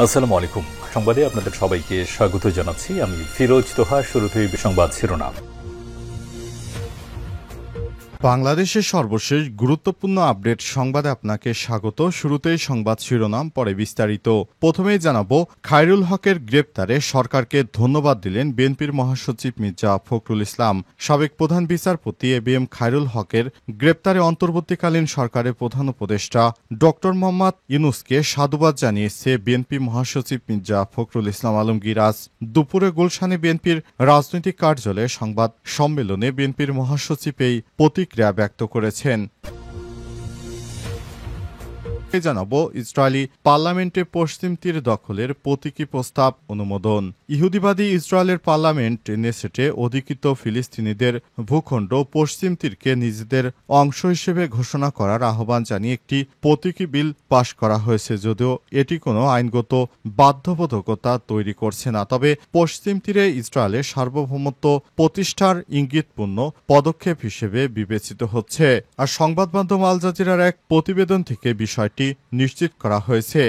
আসসালামু আলাইকুম। সংবাদে আপনাদের সবাইকে স্বাগত জানাচ্ছি। আমি ফিরোজ তোহা। শুরুতেই সংবাদ শিরোনাম। বাংলাদেশের সর্বশেষ গুরুত্বপূর্ণ আপডেট সংবাদে আপনাকে স্বাগত। শুরুতেই সংবাদ শিরোনাম, পরে বিস্তারিত। প্রথমেই জানাবো, খায়রুল হকের গ্রেপ্তারে সরকারকে ধন্যবাদ দিলেন বিএনপির মহাসচিব মির্জা ফখরুল ইসলাম। সাবেক প্রধান বিচারপতি এবিএম খায়রুল হকের গ্রেপ্তারে অন্তর্বর্তীকালীন সরকারের প্রধান উপদেষ্টা ডক্টর মোহাম্মদ ইউনূসকে সাধুবাদ জানিয়েছে বিএনপি মহাসচিব মির্জা ফখরুল ইসলাম আলমগীর। আজ দুপুরে গুলশানে বিএনপির রাজনৈতিক কার্যালয়ে সংবাদ সম্মেলনে বিএনপির মহাসচিব এই প্রতিক্রিয়া ব্যক্ত করেছেন। জানাবো, ইসরায়েলি পার্লামেন্টে পশ্চিম তীর দখলের প্রতীকী প্রস্তাব অনুমোদন। ইহুদিবাদী ইসরায়েলের পার্লামেন্ট নেসেটে অধিকৃত ফিলিস্তিনিদের ভূখণ্ড পশ্চিম তীরকে নিজেদের অংশ হিসেবে ঘোষণা করার আহ্বান জানিয়ে একটি প্রতীকী বিল পাশ করা হয়েছে। যদিও এটি কোনো আইনগত বাধ্যবাধকতা তৈরি করছে না, তবে পশ্চিম তীরে ইসরায়েলের সার্বভৌমত্ব প্রতিষ্ঠার ইঙ্গিতপূর্ণ পদক্ষেপ হিসেবে বিবেচিত হচ্ছে। আর সংবাদ মাধ্যম আল জাজিরার এক প্রতিবেদন থেকে বিষয়টি নিশ্চিত করা হয়েছে।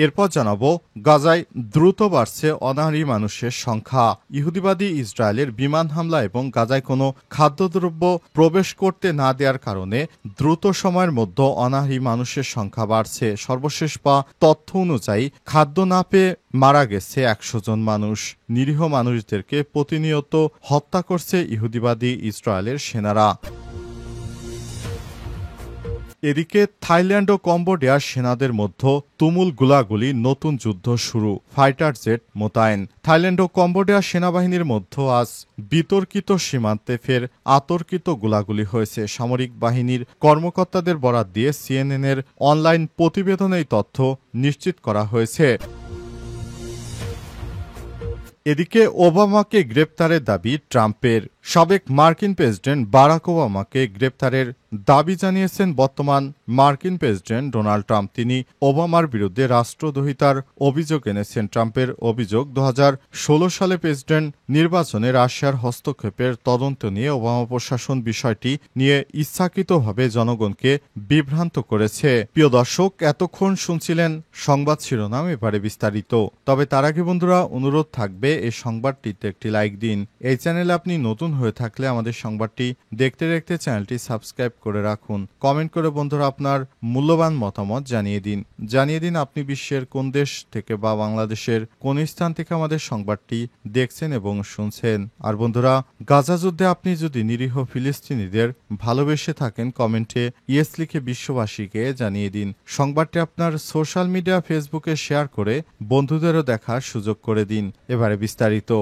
এরপর জানাবো, গাজায় দ্রুত বাড়ছে অনাহারী মানুষের সংখ্যা। ইহুদিবাদী ইসরায়েলের বিমান হামলা এবং গাজায় কোনো খাদ্যদ্রব্য প্রবেশ করতে না দেওয়ার কারণে দ্রুত সময়ের মধ্যে অনাহারী মানুষের সংখ্যা বাড়ছে। সর্বশেষ পাওয়া তথ্য অনুযায়ী খাদ্য না পেয়ে মারা গেছে 100 জন মানুষ। নিরীহ মানুষদেরকে প্রতিনিয়ত হত্যা করছে ইহুদিবাদী ইসরায়েলের সেনারা। এদিকে থাইল্যান্ড ও কম্বোডিয়ার সেনাদের মধ্যে তুমুল গোলাগুলি, নতুন যুদ্ধ শুরু, ফাইটার জেট মোতায়েন। থাইল্যান্ড ও কম্বোডিয়ার সেনাবাহিনীর মধ্যে আজ বিতর্কিত সীমান্তে ফের আতর্কিত গোলাগুলি হয়েছে। সামরিক বাহিনীর কর্মকর্তাদের বরাত দিয়ে সিএনএনের অনলাইন প্রতিবেদনে এই তথ্য নিশ্চিত করা হয়েছে। এদিকে ওবামাকে গ্রেপ্তারের দাবি ট্রাম্পের। সাবেক মার্কিন প্রেসিডেন্ট বারাক ওবামাকে গ্রেপ্তারের দাবি জানিয়েছেন বর্তমান মার্কিন প্রেসিডেন্ট ডোনাল্ড ট্রাম্প। তিনি ওবামার বিরুদ্ধে রাষ্ট্রদ্রোহিতার অভিযোগ এনেছেন। ট্রাম্পের অভিযোগ, 2016 সালে প্রেসিডেন্ট নির্বাচনে রাশিয়ার হস্তক্ষেপের তদন্ত নিয়ে ওবামা প্রশাসন বিষয়টি নিয়ে ইচ্ছাকৃতভাবে জনগণকে বিভ্রান্ত করেছে। প্রিয় দর্শক, এতক্ষণ শুনছিলেন সংবাদ শিরোনাম, এবারে বিস্তারিত। তবে তার আগে বন্ধুরা, অনুরোধ থাকবে এই সংবাদটিতে একটি লাইক দিন। এই চ্যানেলে আপনি নতুন হয়ে থাকলে আমাদের সংবাদটি দেখতে দেখতে চ্যানেলটি সাবস্ক্রাইব করে রাখুন। কমেন্ট করে বন্ধুরা আপনার মূল্যবান মতামত জানিয়ে দিন আপনি বিশ্বের কোন দেশ থেকে বা বাংলাদেশের কোন স্থান থেকে আমাদের সংবাদটি দেখছেন এবং শুনছেন। আর বন্ধুরা, গাজা যুদ্ধে আপনি যদি নিরীহ ফিলিস্তিনিদের ভালোবেসে থাকেন, কমেন্টে ইয়েস লিখে বিশ্ববাসীকে জানিয়ে দিন। সংবাদটি আপনার সোশ্যাল মিডিয়া ফেসবুকে শেয়ার করে বন্ধুদেরও দেখার সুযোগ করে দিন। এবারে বিস্তারিত।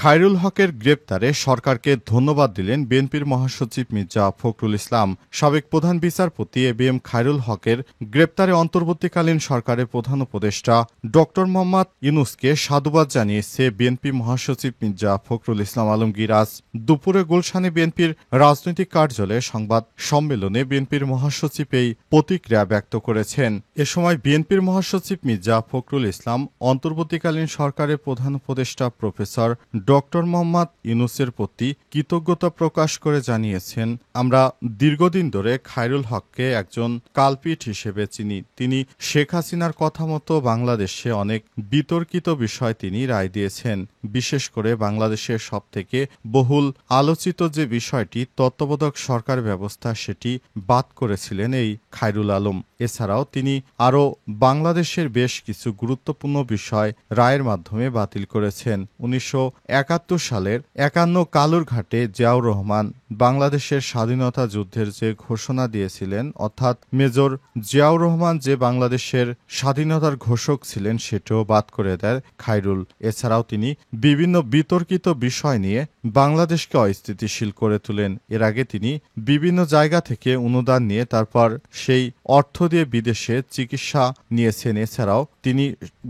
খায়রুল হকের গ্রেপ্তারে সরকারকে ধন্যবাদ দিলেন বিএনপির মহাসচিব মির্জা ফখরুল ইসলাম। সাবেক প্রধান বিচারপতি এবিএম খায়রুল হকের গ্রেপ্তারে অন্তর্বর্তীকালীন সরকারের প্রধান উপদেষ্টা ডক্টর মোহাম্মদ ইউনূসকে সাধুবাদ জানিয়েছে বিএনপি মহাসচিব মির্জা ফখরুল ইসলাম আলমগীর। আজ দুপুরে গুলশানে বিএনপির রাজনৈতিক কার্যালয়ে সংবাদ সম্মেলনে বিএনপির মহাসচিব এই প্রতিক্রিয়া ব্যক্ত করেছেন। এ সময় বিএনপির মহাসচিব মির্জা ফখরুল ইসলাম অন্তর্বর্তীকালীন সরকারের প্রধান উপদেষ্টা প্রফেসর ডক্টর মোহাম্মদ ইউনূসের প্রতি কৃতজ্ঞতা প্রকাশ করে জানিয়েছেন, আমরা দীর্ঘদিন ধরে খায়রুল হককে একজন কালপিট হিসেবে চিনি। তিনি শেখ হাসিনার কথা মতো বাংলাদেশে অনেক বিতর্কিত বিষয় তিনি রায় দিয়েছেন। বিশেষ করে বাংলাদেশের সবথেকে বহুল আলোচিত যে বিষয়টি তত্ত্বাবধায়ক সরকার ব্যবস্থা, সেটি বাদ করেছিলেন এই খায়রুল আলম। এছাড়াও তিনি আরও বাংলাদেশের বেশ কিছু গুরুত্বপূর্ণ বিষয় রায়ের মাধ্যমে বাতিল করেছেন। 1971 সালের 51 কালুরঘাটে জিয়াউর রহমান বাংলাদেশের স্বাধীনতা যুদ্ধের যে ঘোষণা দিয়েছিলেন, অর্থাৎ মেজর জিয়াউর রহমান যে বাংলাদেশের স্বাধীনতার ঘোষক ছিলেন, সেটিও বাদ করে দেয় খায়রুল। এছাড়াও তিনি বিভিন্ন বিতর্কিত বিষয় নিয়ে বাংলাদেশকে অস্থিতিশীল করে তোলেন। এর আগে তিনি বিভিন্ন জায়গা থেকে অনুদান নিয়ে তারপর সেই অর্থ দিয়ে বিদেশে চিকিৎসা নিয়েছেন। এছাড়াও তিনি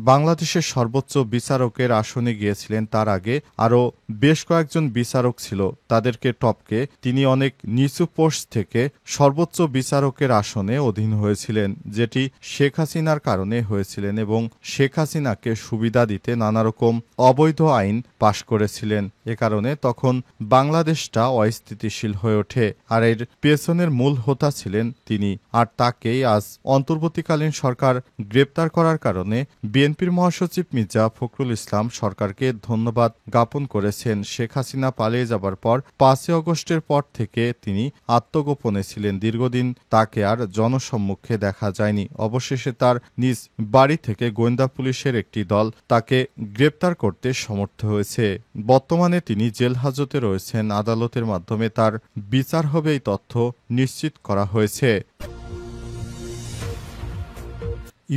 বাংলাদেশের সর্বোচ্চ বিচারকের আসনে গিয়েছিলেন। তার আগে আরও বেশ কয়েকজন বিচারক ছিল, তাদেরকে টপকে তিনি অনেক নিচু পোস্ট থেকে সর্বোচ্চ বিচারকের আসনে অধীন হয়েছিলেন, যেটি শেখ হাসিনার কারণে হয়েছিলেন এবং শেখ হাসিনাকে সুবিধা দিতে নানারকম অবৈধ আইন পাশ করেছিলেন। এ কারণে তখন বাংলাদেশটা অস্থিতিশীল হয়ে ওঠে, আর এর পেছনের মূল হোতা ছিলেন তিনি। আর তাকেই আজ অন্তর্বর্তীকালীন সরকার গ্রেপ্তার করার কারণে বিএনপির মহাসচিব মির্জা ফখরুল ইসলাম সরকারকে ধন্যবাদ জ্ঞাপন করেছেন। শেখ হাসিনা পালিয়ে যাবার পর 5 আগস্টের পর থেকে তিনি আত্মগোপনে ছিলেন। দীর্ঘদিন তাকে আর জনসম্মুখে দেখা যায়নি। অবশেষে তার নিজ বাড়ি থেকে গোয়েন্দা পুলিশের একটি দল তাকে গ্রেপ্তার করতে সমর্থ হয়েছে। বর্তমানে তিনি জেল হাজতে রয়েছেন। আদালতের মাধ্যমে তার বিচার হবে, এই তথ্য নিশ্চিত করা হয়েছে।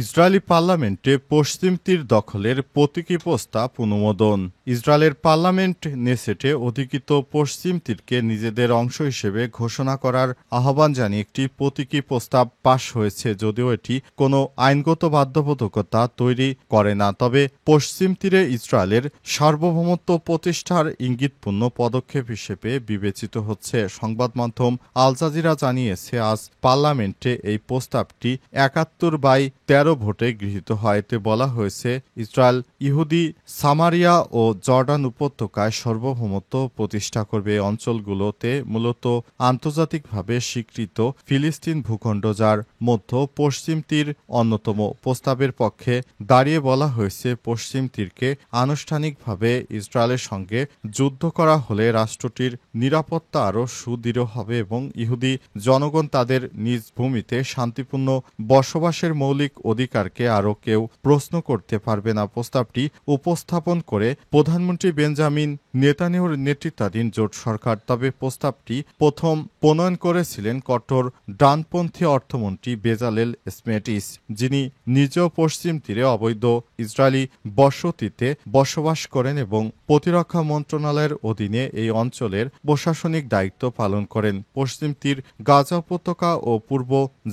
ইসরায়েলি পার্লামেন্টে পশ্চিম তীর দখলের প্রতীকী প্রস্তাব অনুমোদন। ইসরায়েলের পার্লামেন্ট নেসেটে অধিকৃত পশ্চিম তীরকে নিজেদের অংশ হিসেবে ঘোষণা করার আহ্বান জানিয়ে একটি প্রতীকী প্রস্তাব পাশ হয়েছে। যদিও এটি কোনো আইনগত বাধ্যবাধকতা তৈরি করে না, তবে পশ্চিম তীরে ইসরায়েলের সার্বভৌমত্ব প্রতিষ্ঠার ইঙ্গিতপূর্ণ পদক্ষেপ হিসেবে বিবেচিত হচ্ছে। সংবাদ মাধ্যম আল জাজিরা জানিয়েছে, আজ পার্লামেন্টে এই প্রস্তাবটি ৭১/১৩ ভোটে গৃহীত হয়। এতে বলা হয়েছে, ইসরায়েল ইহুদি সামারিয়া ও জর্ডান উপত্যকায় সার্বভৌমত্ব প্রতিষ্ঠা করবে। অঞ্চলগুলোতে মূলত আন্তর্জাতিকভাবে স্বীকৃত ফিলিস্তিন ভূখণ্ড, যার মধ্যে পশ্চিম তীর অন্যতম। প্রস্তাবের পক্ষে দাঁড়িয়ে বলা হয়েছে, পশ্চিম তীরকে আনুষ্ঠানিকভাবে ইসরায়েলের সঙ্গে যুদ্ধ করা হলে রাষ্ট্রটির নিরাপত্তা আরও সুদৃঢ় হবে এবং ইহুদি জনগণ তাদের নিজ ভূমিতে শান্তিপূর্ণ বসবাসের মৌলিক অধিকারকে আরও কেউ প্রশ্ন করতে পারবে না। প্রস্তাবটি উপস্থাপন করে প্রধানমন্ত্রী বেঞ্জামিন নেতানিয়াহুর নেতৃত্বাধীন জোট সরকার। তবে প্রস্তাবটি প্রথম প্রণয়ন করেছিলেন কঠোর ডানপন্থী অর্থমন্ত্রী বেজালেল স্মেটিস, যিনি নিজেও পশ্চিম তীরে অবৈধ ইসরায়েলি বসতিতে বসবাস করেন এবং প্রতিরক্ষা মন্ত্রণালয়ের অধীনে এই অঞ্চলের প্রশাসনিক দায়িত্ব পালন করেন। পশ্চিম তীর গাজা উপত্যকা ও পূর্ব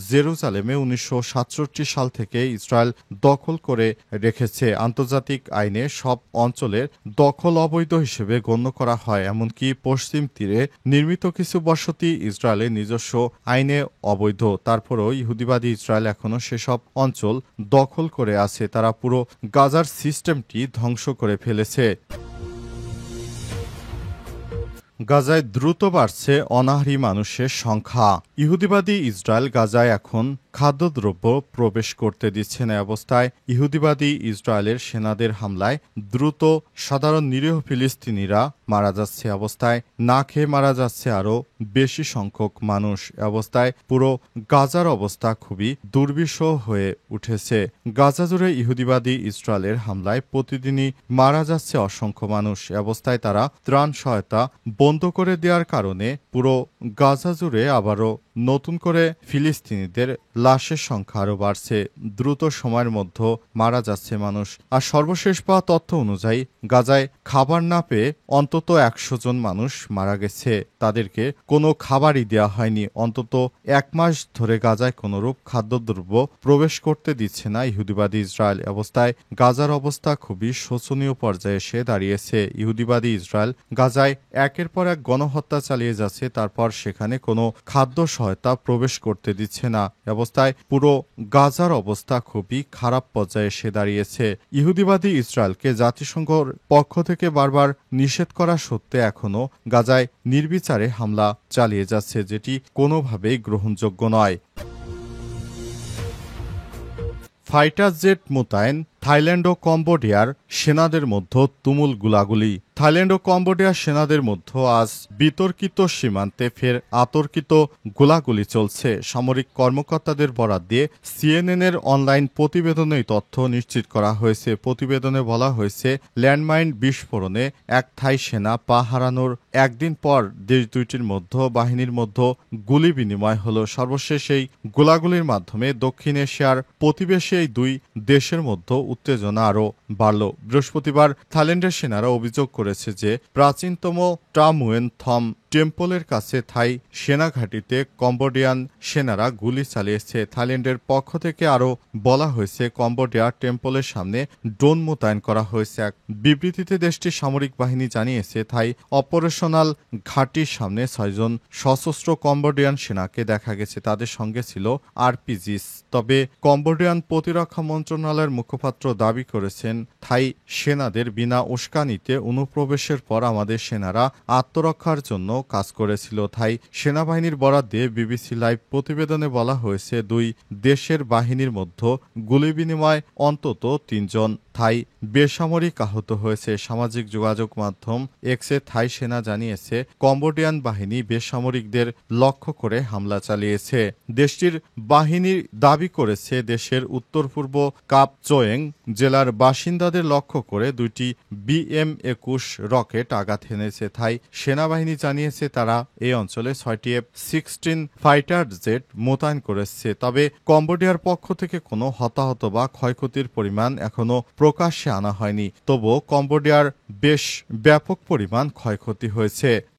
জেরুজালেমে ১৯৬৭ সাল থেকে ইসরায়েল দখল করে রেখেছে। আন্তর্জাতিক আইনে সব অঞ্চলের দখল অবৈধ হিসেবে গণ্য করা হয়, এমনকি পশ্চিম তীরে নির্মিত কিছু বসতি ইসরায়েলের নিজস্ব আইনে অবৈধ। তারপরেও ইহুদিবাদী ইসরায়েল এখনও সেসব অঞ্চল দখল করে আছে। তারা পুরো গাজার সিস্টেমটি ধ্বংস করে ফেলেছে। গাজায় দ্রুত বাড়ছে অনাহারী মানুষের সংখ্যা। ইহুদিবাদী ইসরায়েল গাজায় এখন খাদ্যদ্রব্য প্রবেশ করতে দিচ্ছে না। অবস্থায় ইহুদিবাদী ইসরায়েলের সেনাদের হামলায় দ্রুত সাধারণ নিরীহ ফিলিস্তিনিরা মারা যাচ্ছে। অবস্থায় না খেয়ে মারা যাচ্ছে আরও বেশি সংখ্যক মানুষ। অবস্থায় পুরো গাজার অবস্থা খুবই দুর্বিষহ হয়ে উঠেছে। গাজা জুড়ে ইহুদিবাদী ইসরায়েলের হামলায় প্রতিদিনই মারা যাচ্ছে অসংখ্য মানুষ। অবস্থায় তারা ত্রাণ সহায়তা বন্ধ করে দেওয়ার কারণে পুরো গাজা জুড়ে আবারও নতুন করে ফিলিস্তিনিদের লাশের সংখ্যা আরও বাড়ছে। দ্রুত সময়ের মধ্যে মারা যাচ্ছে মানুষ। আর সর্বশেষ পাওয়া তথ্য অনুযায়ী গাজায় খাবার না পেয়ে অন্তত ১০০ জন মানুষ মারা গেছে। তাদেরকে কোনো খাবারই দেওয়া হয়নি। অন্তত ১ মাস ধরে গাজায় কোনোরূপ খাদ্যদ্রব্য প্রবেশ করতে দিচ্ছে না ইহুদিবাদী ইসরায়েল। অবস্থায় গাজার অবস্থা খুবই শোচনীয় পর্যায়ে এসে দাঁড়িয়েছে। ইহুদিবাদী ইসরায়েল গাজায় একের পর এক গণহত্যা চালিয়ে যাচ্ছে, তারপর সেখানে কোনো খাদ্য সহায়তা প্রবেশ করতে দিচ্ছে না। অবস্থায় পুরো গাজার অবস্থা খুবই খারাপ পর্যায়ে এসে দাঁড়িয়েছে। ইহুদিবাদী ইসরায়েলকে জাতিসংঘের পক্ষ থেকে বারবার নিষেধ করা সত্ত্বে এখনও গাজায় নির্বিচারে হামলা চালিয়ে যাচ্ছে, যেটি কোনোভাবেই গ্রহণযোগ্য নয়। ফাইটার জেট মোতায়েন থাইল্যান্ড ও কম্বোডিয়ার সেনাদের মধ্যে তুমুল গোলাগুলি। থাইল্যান্ড ও কম্বোডিয়ার সেনাদের মধ্যে আজ বিতর্কিত সীমান্তে ফের আতর্কিত গোলাগুলি চলছে। সামরিক কর্মকর্তাদের বরাত দিয়ে সিএনএনের অনলাইন প্রতিবেদনে এই তথ্য নিশ্চিত করা হয়েছে। প্রতিবেদনে বলা হয়েছে, ল্যান্ডমাইন বিস্ফোরণে এক থাই সেনা পা হারানোর একদিন পর দেশ দুইটির মধ্যে বাহিনীর মধ্যে গুলি বিনিময় হলো। সর্বশেষ এই গোলাগুলির মাধ্যমে দক্ষিণ এশিয়ার প্রতিবেশী এই দুই দেশের মধ্যে উত্তেজনা আরও বাড়ল। বৃহস্পতিবার থাইল্যান্ডের সেনারা অভিযোগ করেছে যে প্রাচীনতম ট্রামুয়েন থম টেম্পলের কাছে থাই সেনাঘাঁটিতে কম্বোডিয়ান সেনারা গুলি চালিয়েছে। থাইল্যান্ডের পক্ষ থেকে আরও বলা হয়েছে, কম্বোডিয়া টেম্পলের সামনে ড্রোন মোতায়েন করা হয়েছে। এক বিবৃতিতে দেশটির সামরিক বাহিনী জানিয়েছে, থাই অপারেশনাল ঘাঁটির সামনে 6 জন সশস্ত্র কম্বোডিয়ান সেনাকে দেখা গেছে। তাদের সঙ্গে ছিল আরপিজিস। তবে কম্বোডিয়ান প্রতিরক্ষা মন্ত্রণালয়ের মুখপাত্র দাবি করেছেন, থাই সেনাদের বিনা উস্কানিতে অনুপ্রবেশের পর আমাদের সেনারা আত্মরক্ষার জন্য কাজ করেছিল। থাই সেনাবাহিনীর বরাত দিয়ে বিবিসি লাইভ প্রতিবেদনে বলা হয়েছে, দুই দেশের বাহিনীর মধ্যে গুলি বিনিময় অন্তত 3 জন থাই বেসামরিক আহত হয়েছে। সামাজিক যোগাযোগ মাধ্যম এক্সে থাই সেনা জানিয়েছে, কম্বোডিয়ান বাহিনী বেসামরিকদের লক্ষ্য করে হামলা চালিয়েছে। দেশটির বাহিনী দাবি করেছে, দেশের উত্তর পূর্ব কাপচোয়েং জেলার বাসিন্দাদের লক্ষ্য করে 2টি BM-21 রকেট আঘাত হেনেছে। থাই সেনাবাহিনী জানিয়েছে, তারা এই অঞ্চলে 6টি F-16 ফাইটার জেট মোতায়েন করেছে। তবে কম্বোডিয়ার পক্ষ থেকে কোনো হতাহত বা ক্ষয়ক্ষতির পরিমাণ এখনও প্রকাশ্যে আনা হয়নি। তবুও কম্বোডিয়ার বেশ ব্যাপক পরিমাণ ক্ষয়ক্ষতি হয়েছে।